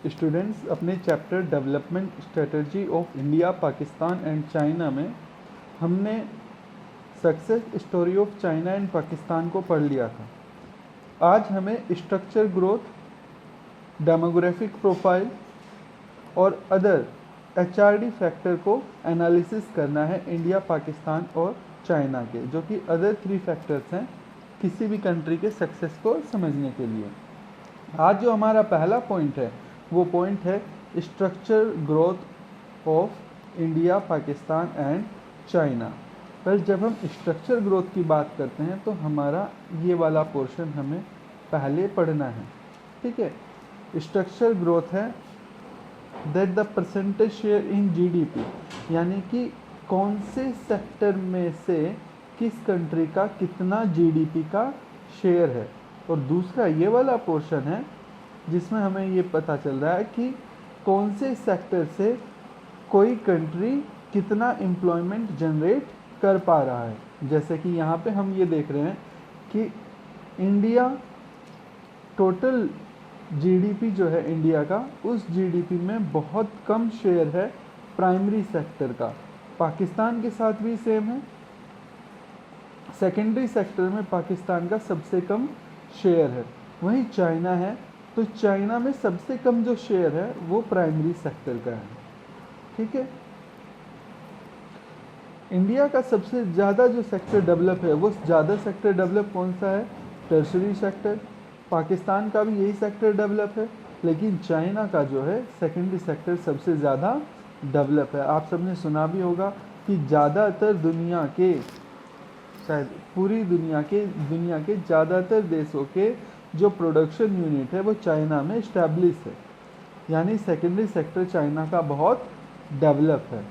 Students, अपने chapter development strategy of India, Pakistan and China में हमने success story of China and Pakistan को पढ़ लिया था। आज हमें स्ट्रक्चर ग्रोथ, डेमोग्राफिक प्रोफाइल और अदर HRD फैक्टर को एनालिसिस करना है इंडिया, पाकिस्तान और चाइना के, जो कि अदर 3 फैक्टर्स हैं किसी भी कंट्री के सक्सेस को समझने के लिए। आज जो हमारा पहला पॉइंट है वो पॉइंट है structure growth of India, Pakistan and China. पर जब हम स्ट्रक्चर ग्रोथ की बात करते हैं तो हमारा ये वाला पोर्शन हमें पहले पढ़ना है, ठीक है। स्ट्रक्चर ग्रोथ है that the percentage share in GDP, यानी कि कौन से सेक्टर में से किस कंट्री का कितना GDP का शेयर है। और दूसरा ये वाला पोर्शन है जिसमें हमें ये पता चल रहा है कि कौन से सेक्टर से कोई कंट्री कितना एम्प्लॉयमेंट जनरेट कर पा रहा है। जैसे कि यहाँ पे हम ये देख रहे हैं कि इंडिया टोटल GDP जो है इंडिया का, उस GDP में बहुत कम शेयर है प्राइमरी सेक्टर का। पाकिस्तान के साथ भी सेम है, सेकेंडरी सेक्टर में पाकिस्तान का सबसे कम शेयर है। वहीं चाइना है तो चाइना में सबसे कम जो शेयर है वो प्राइमरी सेक्टर का है, ठीक है। इंडिया का सबसे ज़्यादा जो सेक्टर डेवलप है वो ज़्यादा सेक्टर डेवलप कौन सा है? Tertiary sector. पाकिस्तान का भी यही सेक्टर डेवलप है, लेकिन चाइना का जो है सेकेंडरी सेक्टर सबसे ज़्यादा डेवलप है। आप सबने सुना भी होगा कि ज़्यादातर दुनिया के, शायद पूरी दुनिया के ज़्यादातर देशों के जो प्रोडक्शन यूनिट है वो चाइना में इस्टेब्लिश है, यानी सेकेंडरी सेक्टर चाइना का बहुत डेवलप है।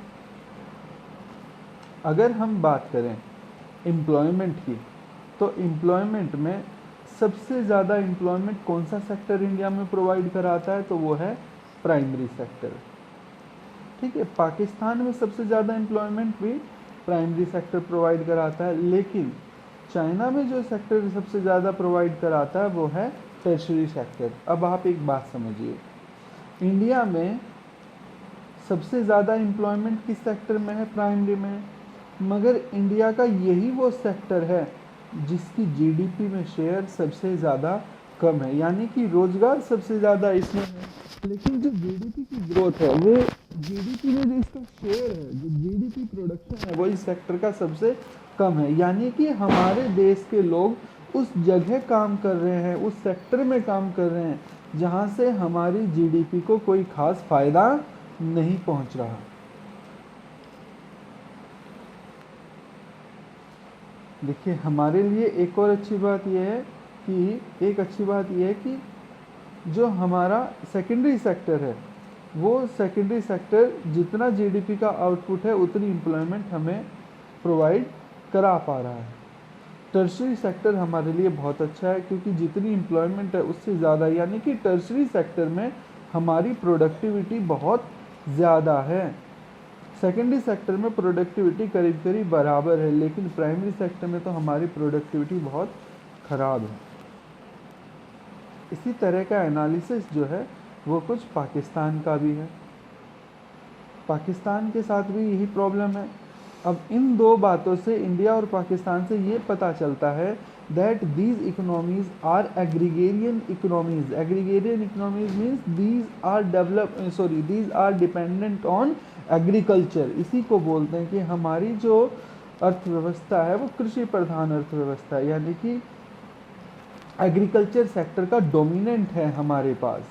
अगर हम बात करें एम्प्लॉयमेंट की, तो एम्प्लॉयमेंट में सबसे ज़्यादा एम्प्लॉयमेंट कौन सा सेक्टर इंडिया में प्रोवाइड कराता है? तो वो है प्राइमरी सेक्टर, ठीक है। पाकिस्तान में सबसे ज़्यादा एम्प्लॉयमेंट भी प्राइमरी सेक्टर प्रोवाइड कराता है, लेकिन चाइना में जो सेक्टर सबसे ज़्यादा प्रोवाइड कराता है वो है टर्शरी सेक्टर। अब आप एक बात समझिए, इंडिया में सबसे ज़्यादा एम्प्लॉयमेंट किस सेक्टर में है? प्राइमरी में है, मगर इंडिया का यही वो सेक्टर है जिसकी GDP में शेयर सबसे ज़्यादा कम है, यानी कि रोजगार सबसे ज़्यादा इसमें है, लेकिन जो GDP की ग्रोथ है वो GDP में जो इसका शेयर है, जो GDP प्रोडक्शन है वो इस सेक्टर का सबसे कम है। यानी कि हमारे देश के लोग उस जगह काम कर रहे हैं, उस सेक्टर में काम कर रहे हैं जहाँ से हमारी GDP को कोई खास फायदा नहीं पहुँच रहा। देखिए, हमारे लिए एक और अच्छी बात यह है कि जो हमारा सेकेंडरी सेक्टर है वो सेकेंडरी सेक्टर जितना GDP का आउटपुट है उतनी एम्प्लॉयमेंट हमें प्रोवाइड करा पा रहा है। टर्शरी सेक्टर हमारे लिए बहुत अच्छा है क्योंकि जितनी एम्प्लॉयमेंट है उससे ज़्यादा, यानी कि टर्शरी सेक्टर में हमारी प्रोडक्टिविटी बहुत ज़्यादा है। सेकेंडरी सेक्टर में प्रोडक्टिविटी करीब करीब बराबर है, लेकिन प्राइमरी सेक्टर में तो हमारी प्रोडक्टिविटी बहुत ख़राब है। इसी तरह का एनालिसिस जो है वो कुछ पाकिस्तान का भी है। पाकिस्तान के साथ भी यही प्रॉब्लम है। अब इन दो बातों से, इंडिया और पाकिस्तान से ये पता चलता है that these economies are agrarian economies. Agrarian economies means these are dependent on agriculture. इसी को बोलते हैं कि हमारी जो अर्थव्यवस्था है वो कृषि प्रधान अर्थव्यवस्था है, यानी कि एग्रीकल्चर सेक्टर का डोमिनेंट है हमारे पास।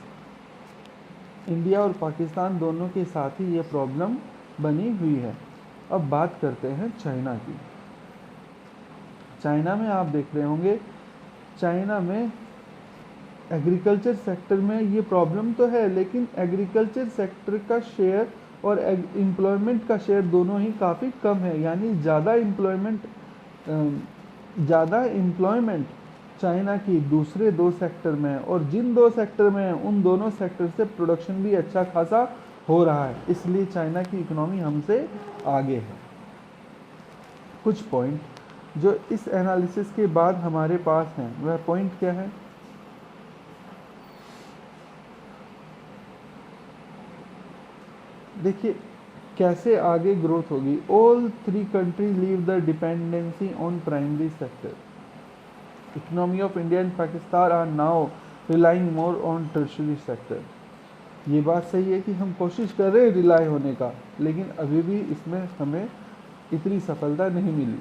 इंडिया और पाकिस्तान दोनों के साथ ही ये प्रॉब्लम बनी हुई है। अब बात करते हैं चाइना की। चाइना में आप देख रहे होंगे, चाइना में एग्रीकल्चर सेक्टर में ये प्रॉब्लम तो है, लेकिन एग्रीकल्चर सेक्टर का शेयर और एम्प्लॉयमेंट का शेयर दोनों ही काफ़ी कम है, यानी ज़्यादा एम्प्लॉयमेंट चाइना की दूसरे 2 सेक्टर में है, और जिन 2 सेक्टर में है उन दोनों सेक्टर से प्रोडक्शन भी अच्छा खासा हो रहा है, इसलिए चाइना की इकोनॉमी हमसे आगे है। कुछ पॉइंट जो इस एनालिसिस के बाद हमारे पास हैं वह पॉइंट क्या है? देखिए कैसे आगे ग्रोथ होगी। All three country leave the dependency on primary sector. Economy of India and Pakistan are now relying more on tertiary sector. ये बात सही है कि हम कोशिश कर रहे हैं रिलाई होने का, लेकिन अभी भी इसमें हमें इतनी सफलता नहीं मिली।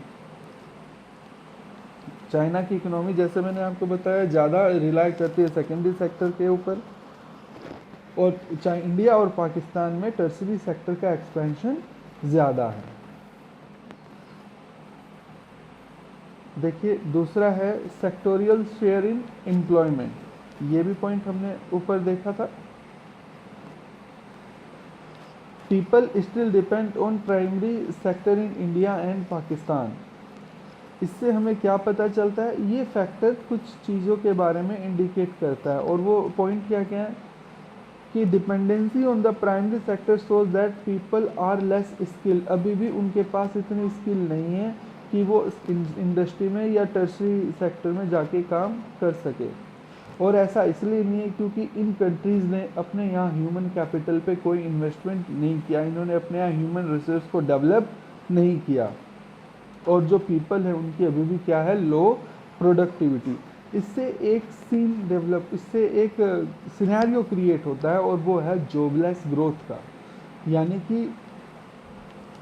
चाइना की इकोनॉमी जैसे मैंने आपको बताया ज़्यादा रिलाई करती है सेकेंडरी सेक्टर के ऊपर, और इंडिया और पाकिस्तान में टर्सरी सेक्टर का एक्सपेंशन ज़्यादा है। देखिए दूसरा है सेक्टोरियल शेयर इन एम्प्लॉयमेंट। ये भी पॉइंट हमने ऊपर देखा था। People still depend on primary sector in India and Pakistan. इससे हमें क्या पता चलता है, ये फैक्टर कुछ चीज़ों के बारे में इंडिकेट करता है, और वो पॉइंट क्या क्या है कि dependency on the primary sector shows that people are less skilled. अभी भी उनके पास इतनी स्किल नहीं है कि वो इंडस्ट्री में या टर्शरी सेक्टर में जाके काम कर सके। और ऐसा इसलिए नहीं है क्योंकि इन कंट्रीज़ ने अपने यहाँ ह्यूमन कैपिटल पे कोई इन्वेस्टमेंट नहीं किया, इन्होंने अपने यहाँ ह्यूमन रिसोर्स को डेवलप नहीं किया, और जो पीपल है उनकी अभी भी क्या है, लो प्रोडक्टिविटी। इससे एक सिनेरियो क्रिएट होता है, और वो है जॉबलेस ग्रोथ का। यानी कि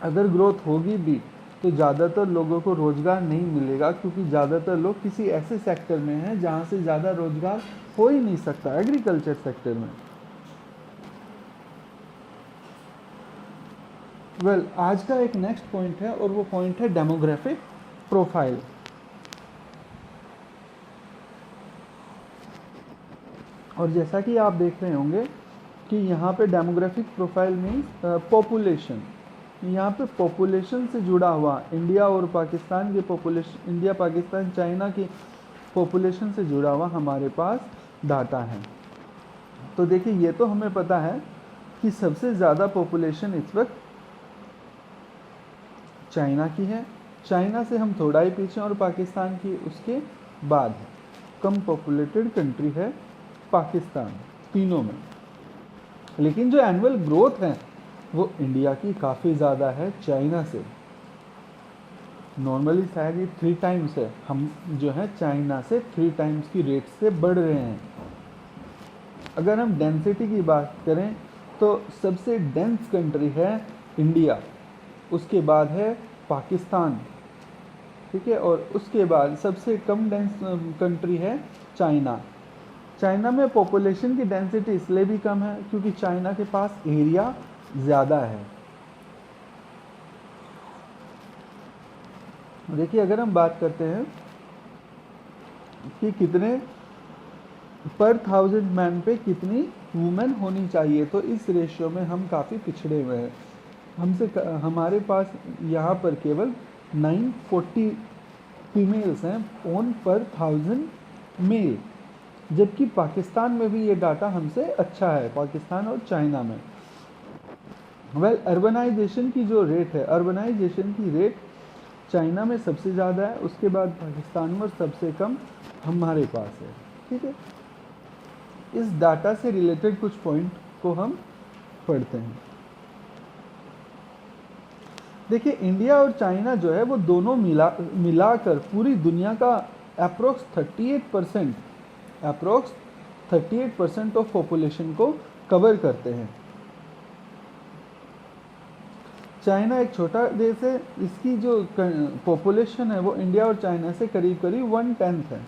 अगर ग्रोथ होगी भी तो ज़्यादातर लोगों को रोज़गार नहीं मिलेगा, क्योंकि ज़्यादातर लोग किसी ऐसे सेक्टर में हैं जहाँ से ज़्यादा रोज़गार हो ही नहीं सकता, एग्रीकल्चर सेक्टर में। आज का एक नेक्स्ट पॉइंट है, और वो पॉइंट है डेमोग्राफिक प्रोफाइल। और जैसा कि आप देख रहे होंगे कि यहाँ पे डेमोग्राफिक प्रोफाइल मीन्स पॉपुलेशन। यहाँ पे पॉपुलेशन से जुड़ा हुआ इंडिया और पाकिस्तान की पॉपुलेशन, इंडिया पाकिस्तान चाइना की पॉपुलेशन से जुड़ा हुआ हमारे पास डाटा है। तो देखिए ये तो हमें पता है कि सबसे ज़्यादा पॉपुलेशन इस वक्त चाइना की है, चाइना से हम थोड़ा ही पीछे, और पाकिस्तान की उसके बाद है। कम पॉपुलेटेड कंट्री है पाकिस्तान तीनों में। लेकिन जो एनुअल ग्रोथ है वो इंडिया की काफ़ी ज़्यादा है चाइना से। नॉर्मली शायद ये 3 टाइम्स है, हम जो है चाइना से 3 टाइम्स की रेट से बढ़ रहे हैं। अगर हम डेंसिटी की बात करें तो सबसे डेंस कंट्री है इंडिया, उसके बाद है पाकिस्तान, ठीक है, और उसके बाद सबसे कम डेंस कंट्री है चाइना। चाइना में पॉपुलेशन की डेंसिटी इसलिए भी कम है क्योंकि चाइना के पास एरिया ज़्यादा है। देखिए अगर हम बात करते हैं कि कितने पर 1000 मैन पे कितनी वुमेन होनी चाहिए, तो इस रेशियो में हम काफ़ी पिछड़े हुए हैं। हमारे पास यहाँ पर केवल 940 फीमेल्स हैं ऑन पर 1000 मेल, जबकि पाकिस्तान में भी ये डाटा हमसे अच्छा है, पाकिस्तान और चाइना में। अर्बनाइजेशन की जो रेट है, अर्बनाइजेशन की रेट चाइना में सबसे ज़्यादा है, उसके बाद पाकिस्तान में, और सबसे कम हमारे पास है, ठीक है। इस डाटा से रिलेटेड कुछ पॉइंट को हम पढ़ते हैं। देखिए इंडिया और चाइना जो है वो दोनों मिलाकर पूरी दुनिया का अप्रोक्स 38% ऑफ पॉपुलेशन को कवर करते हैं। चाइना एक छोटा देश है, इसकी जो पॉपुलेशन है वो इंडिया और चाइना से करीब करीब 1/10 है।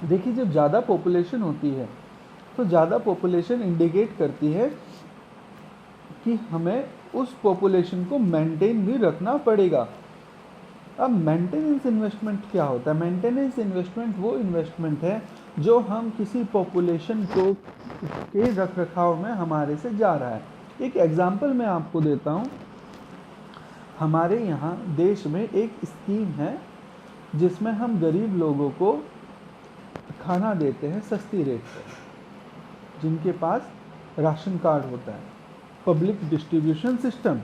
देखिए जब ज़्यादा पॉपुलेशन होती है तो ज़्यादा पॉपुलेशन इंडिकेट करती है कि हमें उस पॉपुलेशन को मेंटेन भी रखना पड़ेगा। अब मेंटेनेंस इन्वेस्टमेंट क्या होता है? मेंटेनेंस इन्वेस्टमेंट वो इन्वेस्टमेंट है जो हम किसी पॉपुलेशन को के रख रखाव में हमारे से जा रहा है। एक एग्जांपल मैं आपको देता हूँ। हमारे यहाँ देश में एक स्कीम है जिसमें हम गरीब लोगों को खाना देते हैं सस्ती रेट पर, जिनके पास राशन कार्ड होता है, पब्लिक डिस्ट्रीब्यूशन सिस्टम।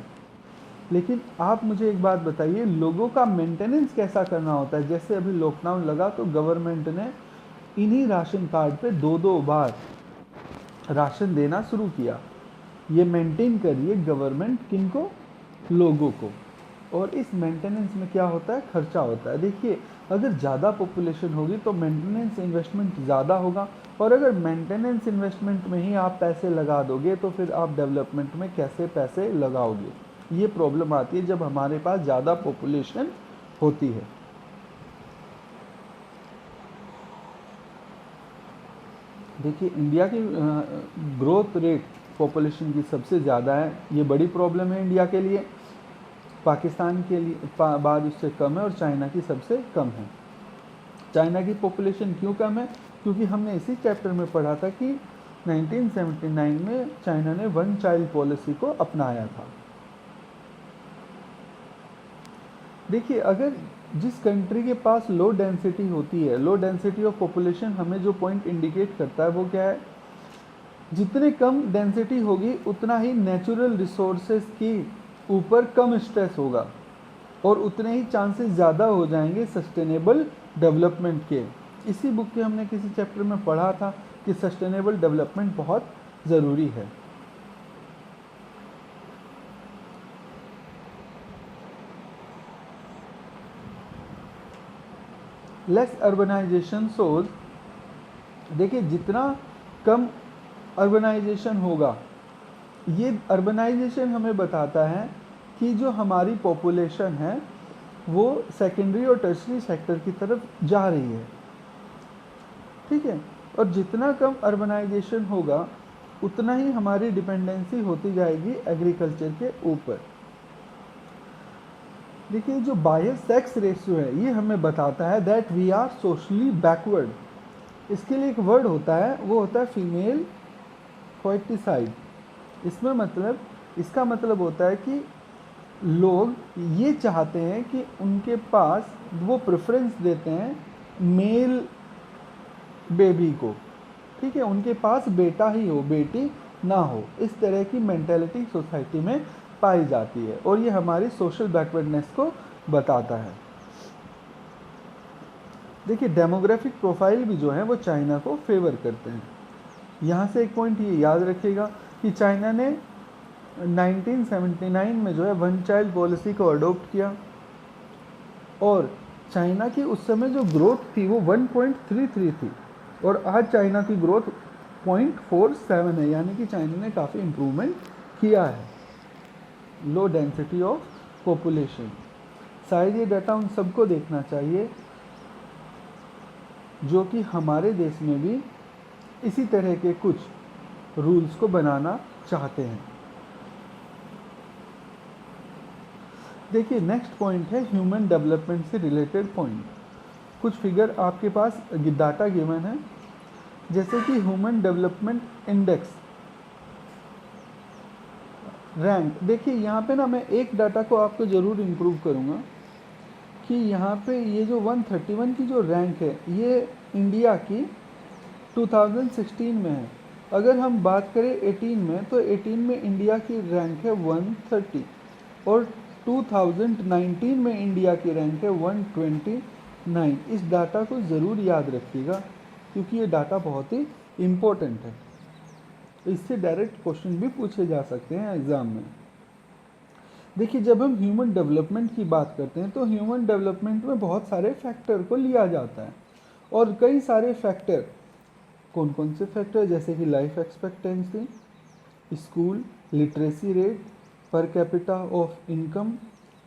लेकिन आप मुझे एक बात बताइए, लोगों का मेंटेनेंस कैसा करना होता है? जैसे अभी लॉकडाउन लगा तो गवर्नमेंट ने इन्हीं राशन कार्ड पे 2-2 बार राशन देना शुरू किया। ये मेंटेन करिए गवर्नमेंट किनको, लोगों को। और इस मेंटेनेंस में क्या होता है, खर्चा होता है। देखिए अगर ज़्यादा पॉपुलेशन होगी तो मेंटेनेंस इन्वेस्टमेंट ज़्यादा होगा, और अगर मेंटेनेंस इन्वेस्टमेंट में ही आप पैसे लगा दोगे तो फिर आप डेवलपमेंट में कैसे पैसे लगाओगे। ये प्रॉब्लम आती है जब हमारे पास ज़्यादा पॉपुलेशन होती है। देखिए इंडिया की ग्रोथ रेट पॉपुलेशन की सबसे ज़्यादा है, ये बड़ी प्रॉब्लम है इंडिया के लिए। पाकिस्तान के लिए बाद उससे कम है, और चाइना की सबसे कम है। चाइना की पॉपुलेशन क्यों कम है, क्योंकि हमने इसी चैप्टर में पढ़ा था कि 1979 में चाइना ने वन चाइल्ड पॉलिसी को अपनाया था। देखिए अगर जिस कंट्री के पास लो डेंसिटी होती है, लो डेंसिटी ऑफ पॉपुलेशन हमें जो पॉइंट इंडिकेट करता है वो क्या है, जितने कम डेंसिटी होगी उतना ही नेचुरल रिसोर्सेज की ऊपर कम स्ट्रेस होगा, और उतने ही चांसेस ज़्यादा हो जाएंगे सस्टेनेबल डेवलपमेंट के। इसी बुक के हमने किसी चैप्टर में पढ़ा था कि सस्टेनेबल डेवलपमेंट बहुत ज़रूरी है। लेस अर्बनाइजेशन सोज, देखिए जितना कम अर्बनाइजेशन होगा, ये अर्बनाइजेशन हमें बताता है कि जो हमारी पॉपुलेशन है वो सेकेंडरी और टर्शरी सेक्टर की तरफ जा रही है, ठीक है। और जितना कम अर्बनाइजेशन होगा उतना ही हमारी डिपेंडेंसी होती जाएगी एग्रीकल्चर के ऊपर। देखिए जो बायर सेक्स रेशियो है ये हमें बताता है that we are socially backward. इसके लिए एक वर्ड होता है, वो होता है फीमेल फर्टिसाइड। इसमें मतलब, इसका मतलब होता है कि लोग ये चाहते हैं कि उनके पास, वो प्रेफरेंस देते हैं मेल बेबी को, ठीक है, उनके पास बेटा ही हो, बेटी ना हो। इस तरह की मेंटेलिटी सोसाइटी में पाई जाती है, और ये हमारी सोशल बैकवर्डनेस को बताता है। देखिए डेमोग्राफिक प्रोफाइल भी जो है वो चाइना को फेवर करते हैं। यहाँ से एक पॉइंट ये याद रखिएगा कि चाइना ने 1979 में जो है वन चाइल्ड पॉलिसी को अडोप्ट किया, और चाइना की उस समय जो ग्रोथ थी वो 1.33 थी, और आज चाइना की ग्रोथ 0.47 है, यानी कि चाइना ने काफ़ी इम्प्रूवमेंट किया है। लो डेंसिटी ऑफ पॉपुलेशन, शायद ये डाटा उन सबको देखना चाहिए जो कि हमारे देश में भी इसी तरह के कुछ रूल्स को बनाना चाहते हैं। देखिए नेक्स्ट पॉइंट है ह्यूमन डेवलपमेंट से रिलेटेड पॉइंट। कुछ फिगर आपके पास डाटा गिवन है, जैसे कि ह्यूमन डेवलपमेंट इंडेक्स रैंक। देखिए यहाँ पे ना मैं एक डाटा को आपको ज़रूर इम्प्रूव करूँगा कि यहाँ पे ये जो 131 की जो रैंक है ये इंडिया की 2016 में है। अगर हम बात करें 18 में, तो 18 में इंडिया की रैंक है 130, और 2019 में इंडिया की रैंक है 129। इस डाटा को ज़रूर याद रखिएगा क्योंकि ये डाटा बहुत ही इम्पोर्टेंट है। इससे डायरेक्ट क्वेश्चन भी पूछे जा सकते हैं एग्ज़ाम में। देखिए जब हम ह्यूमन डेवलपमेंट की बात करते हैं तो ह्यूमन डेवलपमेंट में बहुत सारे फैक्टर को लिया जाता है, और कई सारे फैक्टर, कौन कौन से फैक्टर, जैसे कि life expectancy, school literacy rate, per capita of income,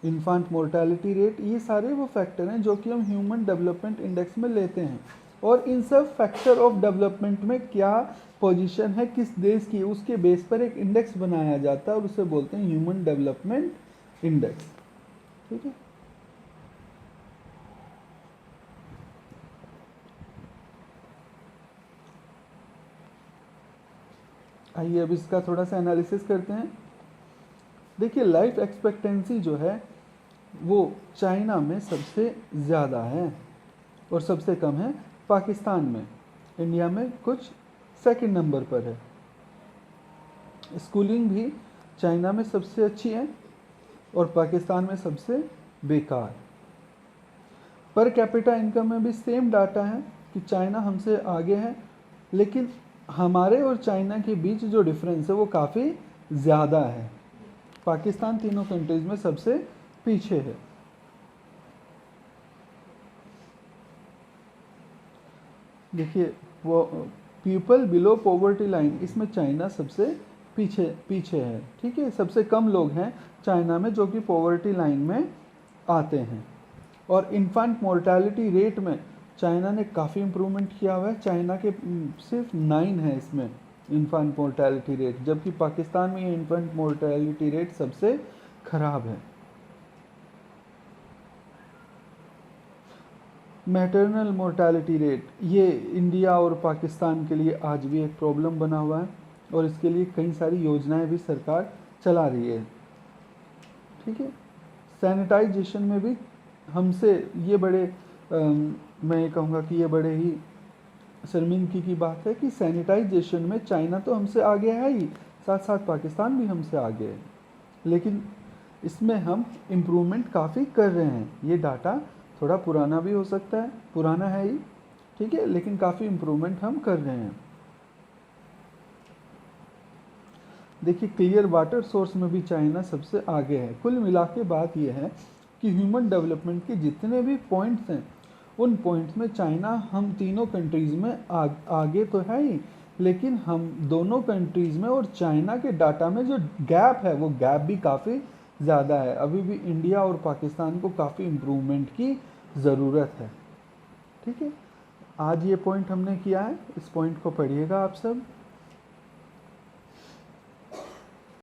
infant mortality rate, ये सारे वो फैक्टर हैं जो कि हम ह्यूमन डेवलपमेंट इंडेक्स में लेते हैं। और इन सब फैक्टर ऑफ डेवलपमेंट में क्या पोजीशन है किस देश की, उसके बेस पर एक इंडेक्स बनाया जाता है और उसे बोलते हैं ह्यूमन डेवलपमेंट इंडेक्स, ठीक है। आइए अब इसका थोड़ा सा एनालिसिस करते हैं। देखिए लाइफ एक्सपेक्टेंसी जो है वो चाइना में सबसे ज़्यादा है और सबसे कम है पाकिस्तान में। इंडिया में कुछ सेकंड नंबर पर है। स्कूलिंग भी चाइना में सबसे अच्छी है और पाकिस्तान में सबसे बेकार। पर कैपिटा इनकम में भी सेम डाटा है कि चाइना हमसे आगे है, लेकिन हमारे और चाइना के बीच जो डिफरेंस है वो काफ़ी ज़्यादा है। पाकिस्तान तीनों कंट्रीज़ में सबसे पीछे है। देखिए वो पीपल बिलो पॉवर्टी लाइन, इसमें चाइना सबसे पीछे पीछे है। ठीक है, सबसे कम लोग हैं चाइना में जो कि पॉवर्टी लाइन में आते हैं। और इन्फेंट मोर्टेलिटी रेट में चाइना ने काफ़ी इम्प्रूवमेंट किया हुआ है। चाइना के सिर्फ 9 है इसमें इन्फेंट मोर्टेलिटी रेट, जबकि पाकिस्तान में ये इन्फेंट मोर्टेलिटी रेट सबसे खराब है। मैटरनल मोर्टेलिटी रेट, ये इंडिया और पाकिस्तान के लिए आज भी एक प्रॉब्लम बना हुआ है और इसके लिए कई सारी योजनाएं भी सरकार चला रही है। ठीक है, सैनिटाइजेशन में भी हमसे ये बड़े मैं ये कहूँगा कि ये बड़े ही शर्मिंदगी की बात है कि सैनिटाइजेशन में चाइना तो हमसे आगे है ही, साथ साथ पाकिस्तान भी हमसे आगे है, लेकिन इसमें हम इम्प्रूवमेंट काफ़ी कर रहे हैं। ये डाटा थोड़ा पुराना भी हो सकता है, पुराना है ही, ठीक है, लेकिन काफ़ी इम्प्रूवमेंट हम कर रहे हैं। देखिए क्लियर वाटर सोर्स में भी चाइना सबसे आगे है। कुल मिला के बात यह है कि ह्यूमन डेवलपमेंट के जितने भी पॉइंट्स हैं उन पॉइंट्स में चाइना हम तीनों कंट्रीज़ में आगे तो है ही, लेकिन हम दोनों कंट्रीज़ में और चाइना के डाटा में जो गैप है वो गैप भी काफ़ी ज़्यादा है। अभी भी इंडिया और पाकिस्तान को काफ़ी इम्प्रूवमेंट की ज़रूरत है। ठीक है, आज ये पॉइंट हमने किया है, इस पॉइंट को पढ़िएगा आप सब।